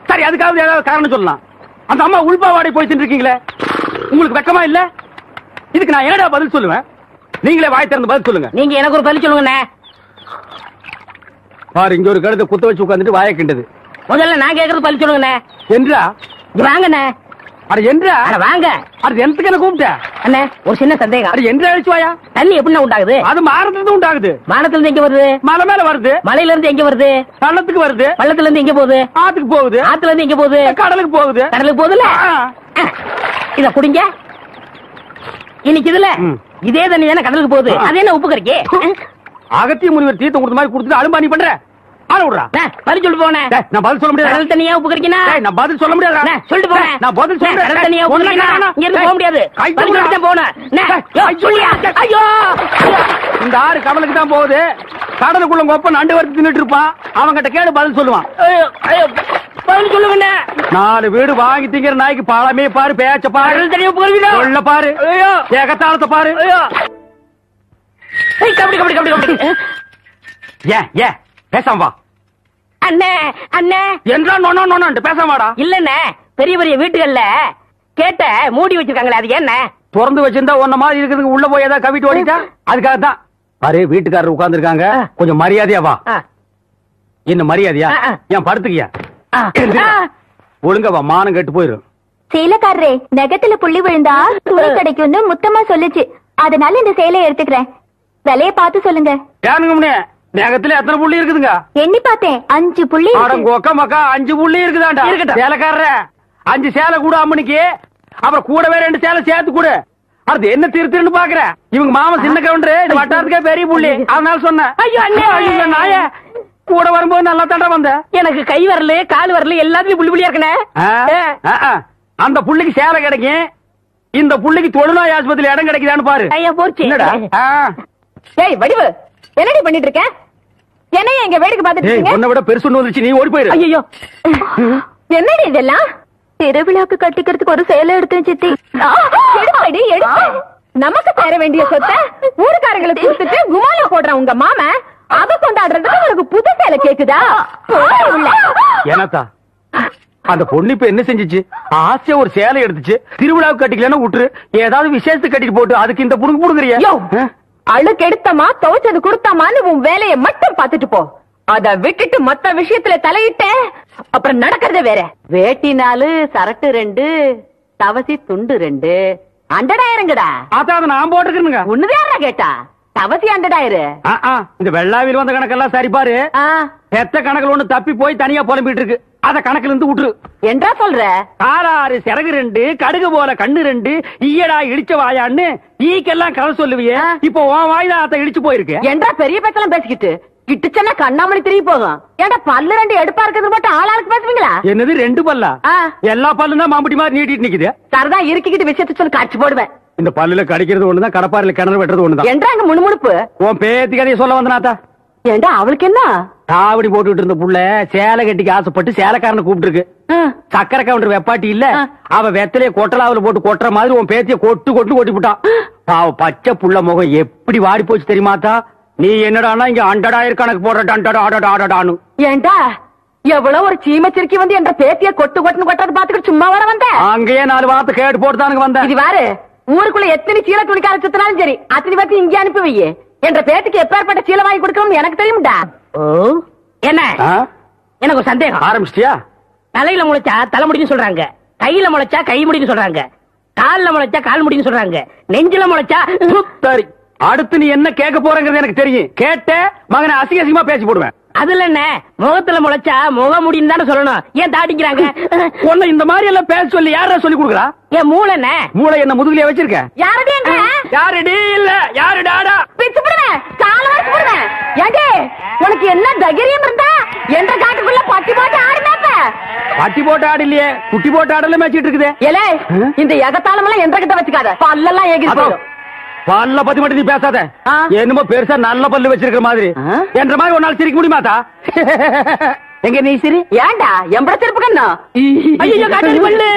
சரி, அதுக்காவது ஏதாவது காரணம் சொல்லலாம். அந்த அம்மா உள்பாவாடை போய் தின்னுருக்கீங்களே, உங்களுக்கு வெக்கமா இல்ல? இதுக்கு நான் என்னடா பதில் சொல்லுவேன்? நீங்களே வாய் திறந்து பதில் சொல்லுங்க. நீங்க எனக்கு ஒரு பதில் சொல்லுங்கண்ணே. பாரு, இங்க ஒரு கழுதை குத்த வச்சு உட்காந்துட்டு வாய கிண்டது. முதல்ல நான் கேட்கறது பதில் சொல்லுங்கண்ணே. என்றா வாங்கண்ணே. அட என்றா அட வாங்க. அது எந்தக்கு என்ன கூப்பிட்ட அண்ணே ஒரு சின்ன சந்தேகம். அட என்ற அழிச்சு வாயா. தண்ணி எப்படின்னா உண்டாகுது? அது மாறதுல உண்டாகுது. வானத்துல இருந்து எங்க வருது? மலை மேல வருது. மலையில இருந்து எங்க வருது? பள்ளத்துக்கு வருது. பள்ளத்துல இருந்து எங்க போகுது? ஆத்துக்கு போகுது. ஆத்துல இருந்து எங்க போகுது? கடலுக்கு போகுது. கடலுக்கு போகுதுல. இத குடிங்க. இன்னைக்கு இதுல இதே தண்ணி தானே கடலுக்கு போகுது. அது என்ன உப்பு கறிக்கு? அகத்திய முனிவர் தீர்த்தம் கொடுத்த மாதிரி கொடுத்துட்டு அலும்பா நீ பண்ற. ஆள விடுறா. பதில் சொல்லிட்டு போனேன். நான் பதில் சொல்ல முடியாது. கடல் தண்ணியா உப்பு கறிக்கினா? நான் பதில் சொல்ல முடியாது. சொல்லிட்டு போனேன். நான் பதில் சொல்றேன். கடல் தண்ணியா உப்பு கறிக்கினா? இங்க இருந்து போக முடியாது. பதில் சொல்லிட்டு போனேன். சொல்லியா? ஐயோ இந்த ஆறு கடலுக்கு தான் போகுது. கடலுக்குள்ள கொப்ப நண்டு வறுத்து தின்னுட்டு இருப்பான். அவன்கிட்ட கேடு பதில் சொல்லுவான். பதில் சொல்லுங்க. 4 வீடு வாங்கி திங்கிற நாய்க்கு பழமே பாரு, பேச்ச பாரு, கடல் தண்ணியா உப்பு கறிக்கினா? சொல்ல பாரு, ஏகத்தாளத்தை பாரு. கபடி கபடி கபடி கபடி. ஏன் பேசாம வா. அண்ணே அண்ணே என்றா நோனோ பேசாமாடா. இல்லண்ணே, பெரிய பெரிய வீட்டுகள்ல கேட்ட மூடி வச்சிருக்காங்களே, அது என்ன? திறந்து வச்சிருந்தா ஒன்ன மாதிரி இருக்கிறதுக்கு உள்ள போய் ஏதாவது கவிட்டு ஓடிட்டா அதுக்காக தான். பாரு வீட்டுக்காரர் உட்கார்ந்து இருக்காங்க, கொஞ்சம் மரியாதையா வா. என்ன மரியாதையா? ஏன் படுத்துக்கியா? ஒழுங்க வா, மானம் கெட்டு போயிரும். சேலைக்காரரே, நெகத்துல புள்ளி விழுந்தா துணி கிடைக்கும்னு முத்தமா சொல்லுச்சு. அதனால இந்த சேலையை எடுத்துக்கிறேன். விலைய பார்த்து சொல்லுங்க. ஏனுங்க நேகத்துல எத்தனை புள்ளி இருக்குதுங்க? எண்ணி பார்த்தேன், 5 புள்ளி. கொக்க மக்கா 5 புள்ளி இருக்குதாண்டா. சேலைக்காரர 5 சேலை கூட அம்மனிக்கு, அப்புறம் கூடவே 2 சேலை சேர்த்து கூட. அது என்ன திருன்னு பாக்குற? இவங்க மாமா சின்ன கவுண்டரு, இந்த வட்டாரத்துக்கே பெரிய புள்ளி. அதனால சொன்னேன். ஐயோ அண்ணே, ஐயோ நாய கூட வரும்போது நல்லா தண்டா வந்த. எனக்கு கை வரல கால் வரல எல்லாத்துலயும் புள்ளி புள்ளியா இருக்கனே. அந்த புள்ளிக்கு சேலை கிடைக்கும், இந்த புள்ளிக்கு தொழுநோய் ஆஸ்பத்திரியில இடம் கிடைக்குதான்னு பாரு. ஐயா போச்சு. என்னடா ஏய் வடிவு, என்னடி பண்ணிட்டு இருக்க? என்னைய எங்க வேடிக்கை பார்த்துட்டு இருக்கீங்க? உன்னை விட பெருசு ஒண்ணு வந்துச்சு, நீ ஓடி போயிரு. ஐயோ என்னடி இதெல்லாம்? திருவிழாக்கு கட்டிக்கிறதுக்கு ஒரு சேலை எடுத்தேன் சித்தி. எடுப்படி எடுத்து நமக்கு தர வேண்டிய சொத்தை ஊருக்காரங்களுக்கு கொடுத்துட்டு குமால போடுற உங்க மாம அத கொண்டாடுறதுக்கு உனக்கு புது சேலை கேக்குதா? ஏனாத்தா அந்த பொண்ணு இப்ப என்ன செஞ்சிச்சு? ஆசையா ஒரு சேலை எடுத்துச்சு, திருவிழாவுக்கு கட்டிக்கலன்னு விட்டுரு, ஏதாவது விசேஷத்துக்கு கட்டிட்டு போட்டு அதுக்கு இந்த புடுங்க புடுங்குறியா? அழுக்கு எடுத்தமா துவைச்சது கொடுத்தாமான்னு உன் வேலையை மட்டும் பாத்துட்டு போ. அத விட்டுட்டு மத்த விஷயத்துல தலையிட்ட அப்புறம் நடக்கிறதே வேற. வேட்டி 4, சரட்டு 2, தவசி துண்டு 2, 100,000 அதான் நான் போட்டுருக்கேனுங்க. ஒண்ணுதான் கேட்டா தவசி 100,000. இந்த வெள்ளாவில் வந்த கணக்கெல்லாம் சரி பாரு. பெத்த கணக்குல ஒண்ணு தப்பி போய் தனியா புலம்பிட்டு இருக்கு, அத கணக்குல இருந்து விட்டுரு. என்றா சொல்ற? காலாறு சிறகு 2, கடுகு போல கண்ணு 2, ஈயடா இடிச்ச வாயான்னு ஈக்கெல்லாம் கதை சொல்லுவிய. இப்போ உன் வாய்தான் அத இடிச்சு போயிருக்கு. என்றா பெரிய பேச்செல்லாம் பேசிக்கிட்டு கிட்டுச்சன்னா கண்ணாமணி திரும்பி போகும். ஏன்டா பல்லு 2 எடுப்பா இருக்கிறது மட்டும் ஆளாளுக்கு பேசுவீங்களா? என்னது 2 பல்லா? எல்லா பல்லும் தான் மாம்பட்டி மாதிரி நீட்டிட்டு நிக்குது. சரதா இருக்கிட்டு விஷயத்த சொல்லி காட்சி போடுவேன். இந்த பல்லுல கடிக்கிறது ஒண்ணுதான், கடப்பாரில கிணறு வெட்டுறது ஒண்ணுதான். என்றா அங்க முணுமுணுப்பு? உன் பேத்தி கதையை சொல்ல வந்தனாத்தா. ஏண்டா அவளுக்கு என்ன? காவடி போட்டுட்டு இருந்த புள்ள சேலை கட்டிக்கு ஆசைப்பட்டு சேலைக்காரனை கூப்பிட்டு இருக்கு. சக்கரை கவுண்டர் வெப்பாட்டி இல்ல, அவ வெத்தலைய கொட்டலாவில போட்டு கொட்டுற மாதிரி உன் பேத்திய கொட்டு கொட்டு கொட்டி விட்டான். அவ பச்சை புள்ள முகம் எப்படி வாடி போச்சு தெரியுமாத்தா? நீ என்னடானா இங்க 100,000 கணக்கு போடுறான்னு. ஏண்டா எவ்வளவு ஒரு சீமச்சிருக்கி வந்து என்ற பேத்திய கொட்டு கொட்டுன்னு கொட்டது பாத்துக்கிட்டு சும்மா வர வந்த? அங்கேயே 4 வார்த்தை கேட்டு போட்டுதானுங்க வந்த. இது வாரு, ஊருக்குள்ள எத்தனை சீலை துணிக்கார சுத்தினாலும் சரி அத்தனை பேருக்கு இங்கே அனுப்பி வையே. என்ற பேத்துக்கு எப்பேற்பட்ட சீலை வாங்கி கொடுக்கணும் எனக்கு தெரியும்டா. என்ன எனக்கு ஒரு சந்தேகம். ஆரம்பிச்சிட்டியா? தலையில முளைச்சா தலை முடின்னு சொல்றாங்க, கையில முளைச்சா கை முடின்னு சொல்றாங்க, கால்ல முளைச்சா கால் முடின்னு சொல்றாங்க, நெஞ்சில முளைச்சா. சரி, அடுத்து நீ என்ன கேட்க போறங்கிறது எனக்கு தெரியும். கேட்ட மகனை அசிங்க அசிங்கமா பேசி போடுவேன். அதுல என்ன, முகத்துல முளைச்சா முக முடின்னு தானே சொல்லணும், ஏன் தாட்டிக்கிறாங்க? ஒண்ணு இந்த மாதிரி எல்லாம் பேச சொல்லி யாரா சொல்லி கொடுக்குறா? ஏன் மூளை என்ன? மூளை என்ன முதுகுலயே வச்சிருக்க? யாரடி எங்க? யாருடி இல்ல யாரு டாடா பிச்சு போடுவேன், கால வச்சு போடுவேன். ஏண்டே உனக்கு என்ன தைரியம் இருந்தா என்ற காட்டுக்குள்ள பட்டி போட்டு ஆடுனாப்ப? பட்டி போட்டு ஆடு இல்லையே, குட்டி போட்டு ஆடல மேய்ச்சிட்டு இருக்குது. ஏலே இந்த எகத்தாளம் எல்லாம் என்ற கிட்ட வச்சுக்காத, பல்லெல்லாம் ஏகி போயிடும். பல்ல பத்தி மட்டும் நீ பேசாத. என்னமோ பெருசா நல்ல பல்லு வச்சிருக்கிற மாதிரி என்ற மாதிரி ஒரு நாள் சிரிக்க முடியுமாத்தா? எங்க நீ சிரி? ஏண்டா எம்பட திருப்பு கண்ணா? ஐயோ காட்டாரி பல்லு.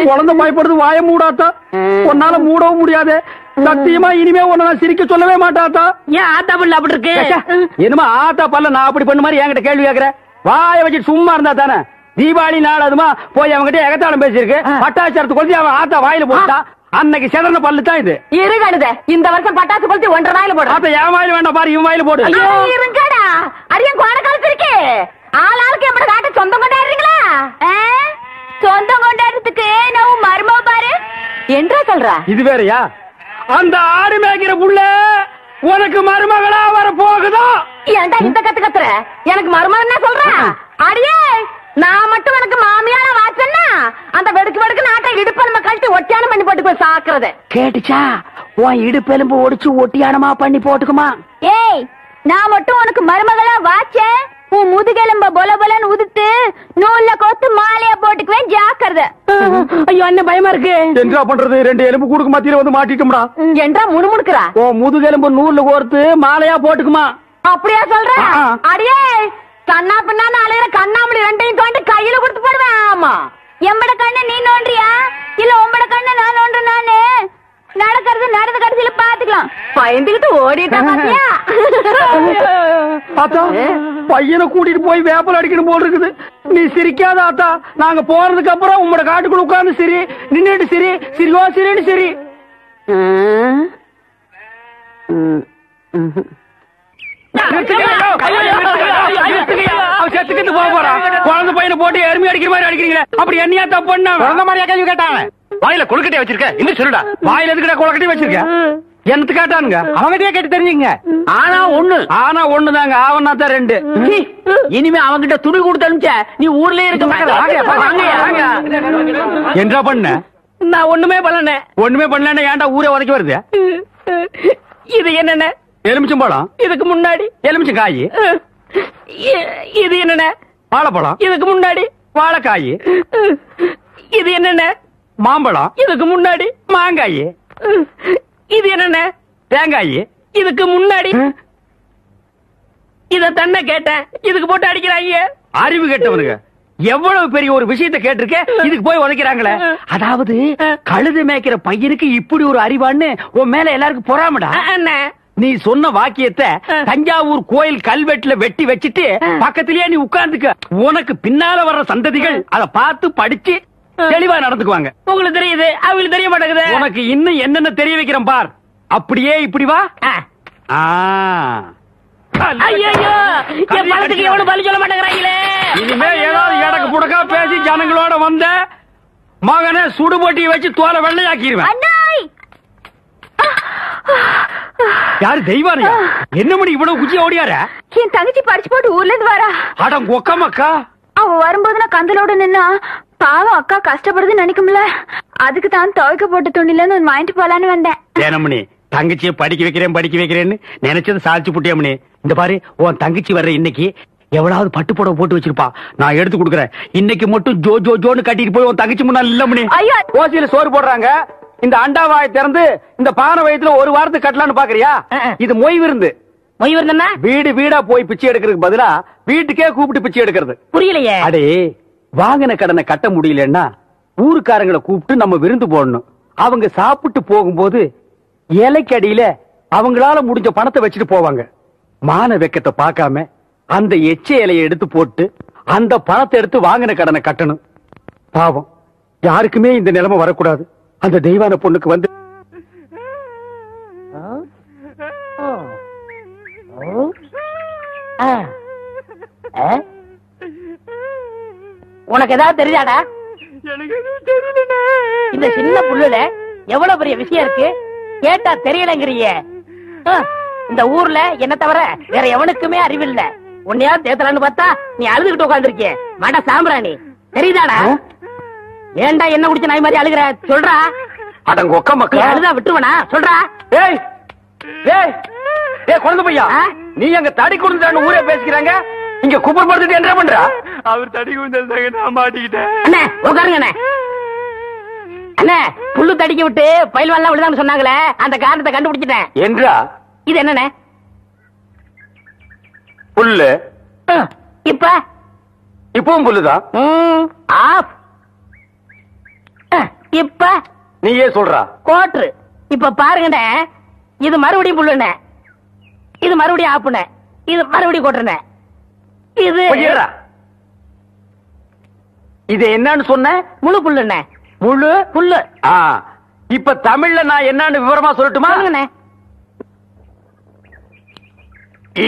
குழந்தை பயப்படுறது வாய மூடாத்தா, உன்னால மூடவும் முடியாது. சத்தியமா இனிமே உன்ன சிரிக்க சொல்லவே மாட்டாத்தா. ஏன் ஆத்தா பல்லு அப்படி இருக்கு? என்னமா ஆத்தா பல்ல நான் அப்படி பண்ண மாதிரி என்கிட்ட கேள்வி கேக்குற? வாய வச்சுட்டு சும்மா இருந்தா தானே. தீபாவளி நாள் அதுமா போய் அவங்ககிட்ட எகத்தாளம் பேசிருக்கு, பட்டாச்சாரத்து கொளுத்தி அவன் ஆத்தா வாயில போட்டா அன்னைக்கு செதறன பல்லு தான் இது. இருங்கடுத, இந்த வருஷம் பட்டாசு கொளுத்தி 1.5 வாயில போடு. ஆத்தா என் வாயில வேண்டாம் பாரு, இவன் வாயில போடு. இருங்கடா, அரியன் கோட காலத்து இருக்கு. ஆளாளுக்கு எப்படி காட்ட சொந்தம் கொண்டாடுறீங்களா? சொந்தம் கொண்டாடுறதுக்கு நான் மருமவ பாரு என்றா சொல்றா. இது வேறயா? அந்த ஆடு மேய்க்கிற புள்ள உனக்கு மருமகளா வர போகுதோ? ஏன்டா இந்த கத்து கத்துற? எனக்கு மருமகன் என்ன சொல்ற? அடியே நான் மட்டும் எனக்கு மாமியார வாச்சன்னா அந்த வெடுக்கு வெடுக்கு நாட்டை இடுப்பெலும்பு கழட்டி ஒட்டியானம் பண்ணி போட்டு போய் சாக்குறது கேட்டுச்சா? உன் இடுப்பெலும்பு ஒடிச்சு ஒட்டியானமா பண்ணி போட்டுக்குமா? ஏய் நான் மட்டும் உனக்கு மருமகளா வாச்சேன் உன் முதுகெலும்ப பொல பொலன்னு உதுத்து நூல்ல கோத்து மாலையா போட்டுக்குவேன் ஜாக்கிரதை. ஐயோ என்ன பயமா இருக்கு. என்ன பண்றது? 2 எலும்பு கூடுக்கு மத்தியில வந்து மாட்டிட்டோம்டா. என்றா முணுமுணுக்குறா? ஓ முதுகெலும்பு நூல்ல கோர்த்து மாலையா போட்டுக்குமா? அப்படியா சொல்ற? அடியே கண்ணா பின்னான்னு அலையிற கண்ணாமணி 2ஐயும் தோண்டி கையில கொடுத்து போடுவேன். ஆமா எம்பட கண்ணு நீ நோண்டியா இல்ல உம்பட கண்ணு நான் நோண்டு? நானு நடக்கிறது நடந்த கடைசியில பாத்துக்கலாம். பயந்துகிட்டு ஓடிட்டா பாத்தியா? ஆத்தா பையனை கூட்டிட்டு போய் வேப்பல் அடிக்கணும் போல் இருக்குது. நீ சிரிக்காத ஆத்தா. நாங்க போறதுக்கு அப்புறம் உங்களோட காட்டுக்குள்ள உட்கார்ந்து சரி நின்னுட்டு சரி சிரிவா சரின்னு சரி. செத்துக்கிட்டு போக போறான். குழந்தை பையனை போட்டு எருமை அடிக்கிற மாதிரி அடிக்கிறீங்களே, அப்படி என்னையா தப்பு பண்ண? குழந்தை மாதிரியா கேள்வி கேட்டாங்க. வாயில கொழுக்கட்டையை வச்சிருக்க இன்னும் சொல்லுடா. வாயில எதுக்கிட்ட கொழுக்கட்டையை வச்சிருக்க? எனக்கு கேட்டானுங்க. அவங்கிட்டே கேட்டு தெரிஞ்சுங்க. ஆனா ஒண்ணுதாங்க, ஆவனா தான் 2. இனிமே அவங்கிட்ட துணி கொடுத்து அனுப்பிச்ச நீ ஊர்லயே இருக்க. என்ன பண்ண? நான் ஒண்ணுமே பண்ணல. ஒண்ணுமே பண்ணல. ஏன்டா ஊரே உதைக்க வருது? இது என்னென்ன? எலுமிச்சம்பழம். இதுக்கு முன்னாடி எலுமிச்சங்காய். இது என்னென்ன? வாழைப்பழம். இதுக்கு முன்னாடி வாழைக்காய். இது என்னென்ன? மாம்பழம். இதுக்கு முன்னாடி மாங்காய். இது என்னென்ன? தேங்காய். இதுக்கு முன்னாடி இத தன்ன கேட்டேன். இதுக்கு போட்டு அடிக்கிறாங்க. அறிவு கேட்டவனுங்க எவ்வளவு பெரிய ஒரு விஷயத்தை கேட்டிருக்க, இதுக்கு போய் உதைக்கிறாங்களே. அதாவது கழுது மேய்க்கிற பையனுக்கு இப்படி ஒரு அறிவான்னு உன் மேல எல்லாருக்கும் பொறாமடா. நீ சொன்ன வாக்கியத்தை தஞ்சாவூர் கோயில் கல்வெட்டுல வெட்டி வச்சிட்டு பக்கத்திலேயே நீ உட்கார்ந்துக்க. உனக்கு பின்னால வர்ற சந்ததிகள் அதை பார்த்து படிச்சு தெளிவா நடந்துக்குவாங்க. உங்களுக்கு தெரியுது, அவங்களுக்கு தெரிய மாட்டேங்குது. உனக்கு இன்னும் என்னென்ன தெரிய வைக்கிறேன் பார். அப்படியே இப்படி வா. ஐயோ என் பணத்துக்கு எவ்வளவு பலி சொல்ல மாட்டேங்கிறாங்களே. இனிமே ஏதாவது எடக்கு புடக்கா பேசி ஜனங்களோட வந்த மகனை சுடுபொட்டியை வச்சு தோலை வெள்ளையாக்கிடுவேன். யாரு தெய்வானியா? என்ன மணி இவ்வளவு குச்சி ஓடியார? என் தங்கச்சி பறிச்சு போட்டு ஊர்ல இருந்து வரா. அட கொக்கமக்கா. அவ வரும்போது நான் கந்தலோட நின்னா பாவம் அக்கா கஷ்டப்படுறது நினைக்கும்ல. அதுக்கு தான் துவைக்க போட்ட துணில இருந்து வாங்கிட்டு போலான்னு வந்தேன். ஏனமணி தங்கச்சியை படிக்க வைக்கிறேன்னு நினைச்சது சாதிச்சு புட்டியமணி. இந்த பாரு உன் தங்கச்சி வர்ற இன்னைக்கு எவ்வளவு பட்டு புடவை போட்டு வச்சிருப்பா. நான் எடுத்து கொடுக்குறேன். இன்னைக்கு மட்டும் ஜோ ஜோ ஜோன்னு கட்டிட்டு போய் உன் தங்கச்சி முன்னாள் இல்லமணி. ஓசியில சோறு போடுறாங்க. இந்த அண்டாவாயை திறந்து இந்த பானை வயத்துல ஒரு வாரத்துக்கு கட்டலான்னு பாக்குறியா? இது மொய் விருந்து. மொய் விருந்தா? வீடு வீடா போய் பிச்சை எடுக்கிறதுக்கு பதிலா வீட்டுக்கே கூப்பிட்டு பிச்சை எடுக்கிறது. புரியலையே. அடே வாங்கின கடனை கட்ட முடியலன்னா ஊருக்காரங்களை கூப்பிட்டு நம்ம விருந்து போடணும். அவங்க சாப்பிட்டு போகும்போது இலைக்கு அடியில அவங்களால முடிஞ்ச பணத்தை வச்சுட்டு போவாங்க. மான வெக்கத்தை பார்க்காம அந்த எச்ச இலையை எடுத்து போட்டு அந்த பணத்தை எடுத்து வாங்கின கடனை கட்டணும். பாவம் யாருக்குமே இந்த நிலைமை வரக்கூடாது. அந்த தெய்வான பொண்ணுக்கு வந்து உனக்கு ஏதாவது தெரியாதா? இந்த சின்ன புல்லுல எவ்வளவு பெரிய விஷயம் இருக்கு. கேட்டா தெரியலங்கிறிய. இந்த ஊர்ல என்ன தவிர வேற எவனுக்குமே அறிவில்ல. உன்னையாவது தேத்தலான்னு பார்த்தா நீ அழுதுகிட்டு உட்காந்துருக்கிய. மட சாம்பிராணி தெரியுதாடா? ஏண்டா என்ன குடிச்ச நாய் மாதிரி அழுகிற? சொல்றா. அடங்க ஒக்க மக்கள் அழுதா விட்டுருவனா? சொல்றா. ஏய் ஏய் ஏய் குழந்தை பையா, நீ அங்க தடி குடுந்தான்னு ஊரே பேசிக்கிறாங்க. இங்க குப்பர் படுத்துட்டு என்ன பண்றா? அவர் தடி குடுந்தாங்க, நான் மாட்டிக்கிட்டேன். அண்ணே உட்காருங்க அண்ணே. அண்ணே புல்லு தடிக்க விட்டு பயில்வான்லாம் விழுதான்னு சொன்னாங்களே, அந்த காரணத்தை கண்டுபிடிச்சிட்டேன். என்றா? இது என்னண்ணே? புல்லு. இப்ப இப்பவும் புல்லுதான். ஆஃப். இப்ப நீயே சொல்றா. கோட்ரு. இப்ப பாருங்கண்ணே, இது மறுபடியும் புல்லுண்ணே, இது மறுபடியும் ஆப்புண்ணே, இது மறுபடியும் கோட்டுண்ணே. இது இது என்னன்னு சொன்ன? முழு புல்லுண்ணே. முழு புல்லு. இப்ப தமிழ்ல நான் என்னன்னு விவரமா சொல்லட்டுமா? சொல்லுங்கண்ணே.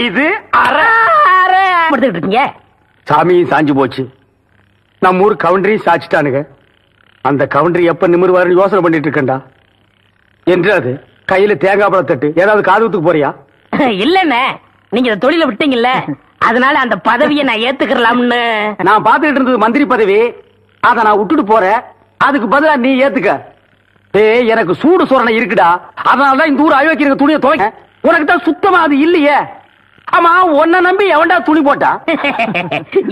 இது அரை. படுத்துக்கிட்டு இருக்கீங்க. சாமியும் சாஞ்சு போச்சு. நம்ம ஊர் கவுண்டரையும் சாச்சிட்டானுங்க. அந்த கவுண்டரி எப்ப நிமிர்வாருன்னு யோசனை பண்ணிட்டு இருக்கேன்டா. என்று அது கையில தேங்காய் பழம் தட்டு ஏதாவது காதுத்துக்கு போறியா? இல்லண்ணே, நீங்க இந்த தொழில விட்டீங்கல்ல, அதனால அந்த பதவியை நான் ஏத்துக்கலாம்னு. நான் பாத்துக்கிட்டு இருந்தது மந்திரி பதவி, அத நான் விட்டுட்டு போறேன். அதுக்கு பதிலா நீ ஏத்துக்க. ஏய், எனக்கு சூடு சொரணை இருக்குடா. அதனாலதான் இந்த ஊர் அயோக்கிய துணியை துவைக்க. உனக்கு தான் சுத்தமா அது இல்லையே. ஆமா, உன்னை நம்பி எவன்டா துணி போட்டா?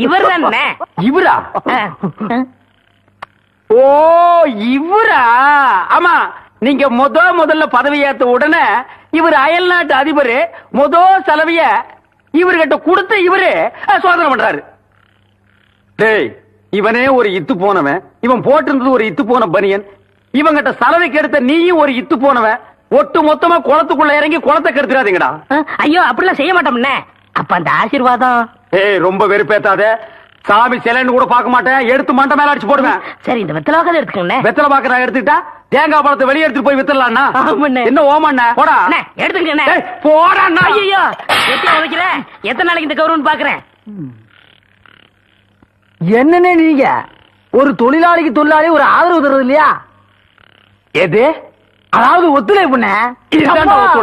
இவர் தானே. இவரா? ஓ, இவரா? ஆமா, நீங்க முதல்ல பதவி ஏத்த உடனே இவர் அயல் நாட்டு அதிபர் செலவிய இவர்கிட்ட கொடுத்த இவரு சோதனை பண்றாரு. டேய், இவனே ஒரு இத்து போனவன். இவன் போட்டிருந்தது ஒரு இத்து போன பனியன். இவங்கிட்ட சலவைக்கு எடுத்த நீயும் ஒரு இத்து போனவன். ஒட்டு மொத்தமா குளத்துக்குள்ள இறங்கி குளத்தை கெடுத்துறாதீங்கடா. ஐயோ, அப்படிலாம் செய்ய மாட்டோம்னே. அப்ப அந்த ஆசீர்வாதம். ஏய், ரொம்ப வெறுப்பேத்தாத. சாமி சிலைன்னு கூட பார்க்க மாட்டேன். எடுத்து மண்டை மேல அடிச்சு போடுவேன். சரி, இந்த வெத்தலை வாக்க எடுத்துக்கோங்க. வெத்தலை பாக்க நான் எடுத்துக்கிட்டா தேங்காய் பழத்தை வெளியே எடுத்துட்டு போய் வித்தரலாம்னா? என்ன ஓமண்ண? போடா எடுத்துக்கண்ணே. போடா. ஐயோ, எத்தனை உதைக்கல, எத்தனை நாளைக்கு இந்த கௌரவம் பாக்குறேன். என்னன்னு நீங்க ஒரு தொழிலாளிக்கு தொழிலாளி ஒரு ஆதரவு தர்றது இல்லையா? எது? அதாவது ஒத்துழைப்புண்ணே. இதுதான் ஒத்துழைப்பு.